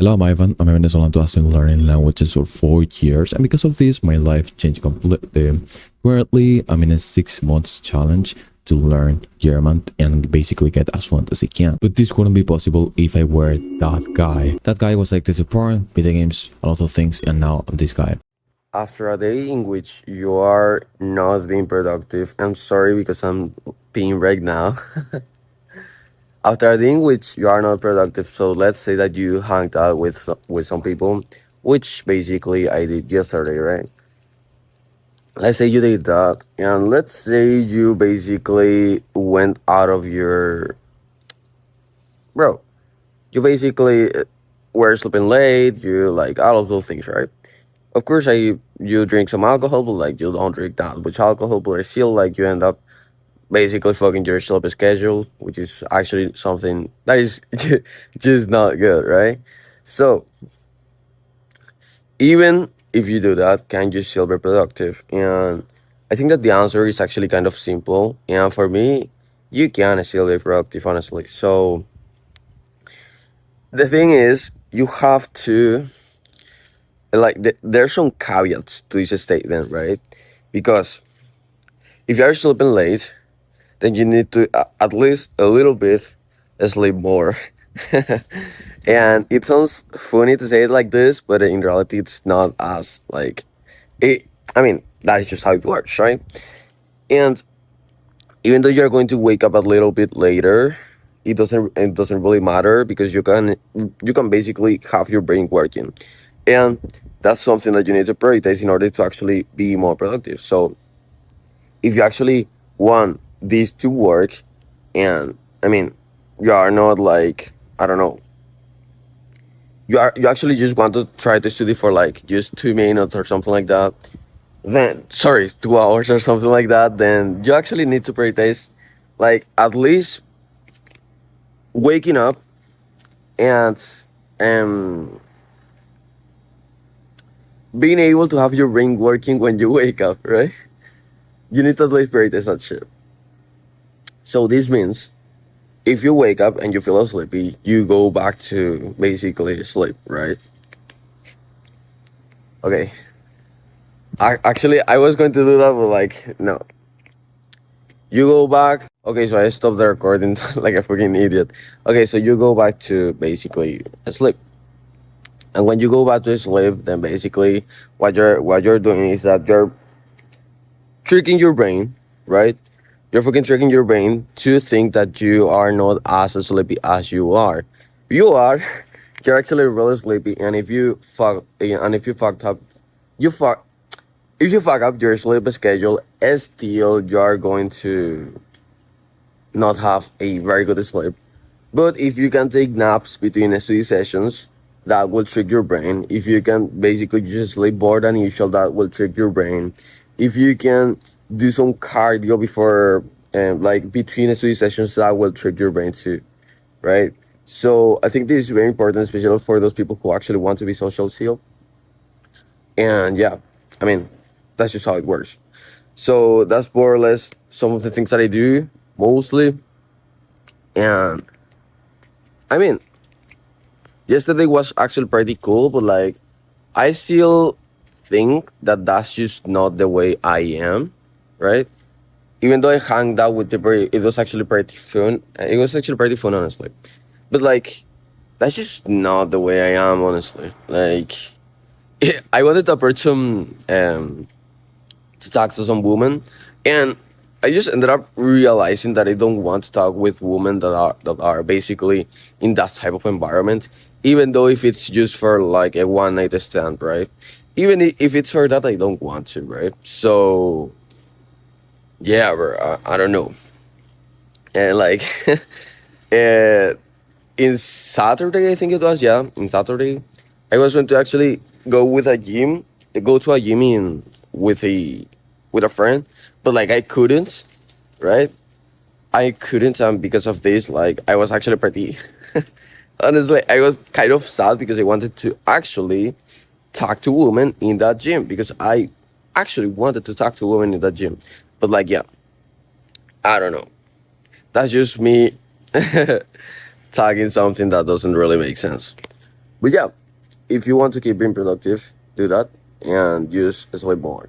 Hello, I'm Ivan. I'm a Venezuelan to Aston learning languages for 4 years, and because of this, my life changed completely. Currently, I'm in a 6 months challenge to learn German and basically get as fluent as I can. But this wouldn't be possible if I were that guy. That guy was addicted to porn, video games, a lot of things, and now I'm this guy. After a day in which you are not being productive, I'm sorry because I'm being right now. After a day in which you are not productive, so let's say that you hung out with some people, which basically I did yesterday, right? Let's say you did that, and let's say you basically went out of your bro. You basically were sleeping late. You like all of those things, right? Of course, you drink some alcohol, but like you don't drink that much alcohol, but I feel like you end up basically fucking your sleep schedule, which is actually something that is just not good, right? So even if you do that, can you still be productive? And I think that the answer is actually kind of simple. And for me, you can still be productive, honestly. So the thing is, you have to there's some caveats to this statement, right? Because if you are sleeping late, then you need to at least a little bit sleep more. And it sounds funny to say it like this, but in reality, it's not as like it. I mean, that is just how it works, right? And even though you're going to wake up a little bit later, it doesn't really matter because you can basically have your brain working, and that's something that you need to prioritize in order to actually be more productive. So if you actually want these to work, and I mean, you are not like, I don't know, you actually just want to try to study for like just 2 minutes or something like that, then sorry, 2 hours or something like that, then you actually need to prioritize like at least waking up and um being able to have your brain working when you wake up, right? You need to at least prioritize that shit. So this means if you wake up and you feel sleepy, you go back to basically sleep, right? Okay. I was going to do that, but like, no. You go back. Okay, so I stopped the recording like a freaking idiot. Okay, so you go back to basically sleep. And when you go back to sleep, then basically what you're doing is that you're tricking your brain, right? You're fucking tricking your brain to think that you are not as sleepy as you are. You are. You're actually really sleepy, and if you fucked up, you fuck. If you fuck up your sleep schedule, still you're going to not have a very good sleep. But if you can take naps between study sessions, that will trick your brain. If you can basically just sleep more than usual, that will trick your brain. If you can do some cardio before, like between study sessions, that will trick your brain too, right? So I think this is very important, especially for those people who actually want to be social still. And yeah, I mean, that's just how it works. So that's more or less some of the things that I do mostly. And I mean, yesterday was actually pretty cool, but like I still think that that's just not the way I am, right? Even though I hung out with the it was actually pretty fun. It was actually pretty fun, honestly. But like, that's just not the way I am, honestly. Like, I wanted to approach to talk to some woman, and I just ended up realizing that I don't want to talk with women that are basically in that type of environment, even though if it's just for like a one night stand, right? Even if it's for that, I don't want to, right? So yeah, bro, I don't know, and like, uh, in Saturday, I think it was, yeah, in Saturday, I was going to actually go with a gym, go to a gym in with a with a friend, but like I couldn't, right? I couldn't, because of this, like I was actually pretty. Honestly, I was kind of sad because I wanted to actually talk to women in that gym because I actually wanted to talk to women in that gym, but like, yeah, I don't know. That's just me talking something that doesn't really make sense. But yeah, if you want to keep being productive, do that and use sleep more.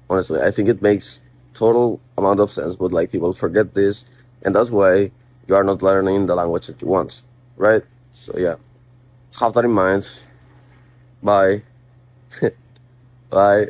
Honestly, I think it makes total amount of sense, but like people forget this, and that's why you are not learning the language that you want, right? So yeah, have that in mind. Bye. Bye.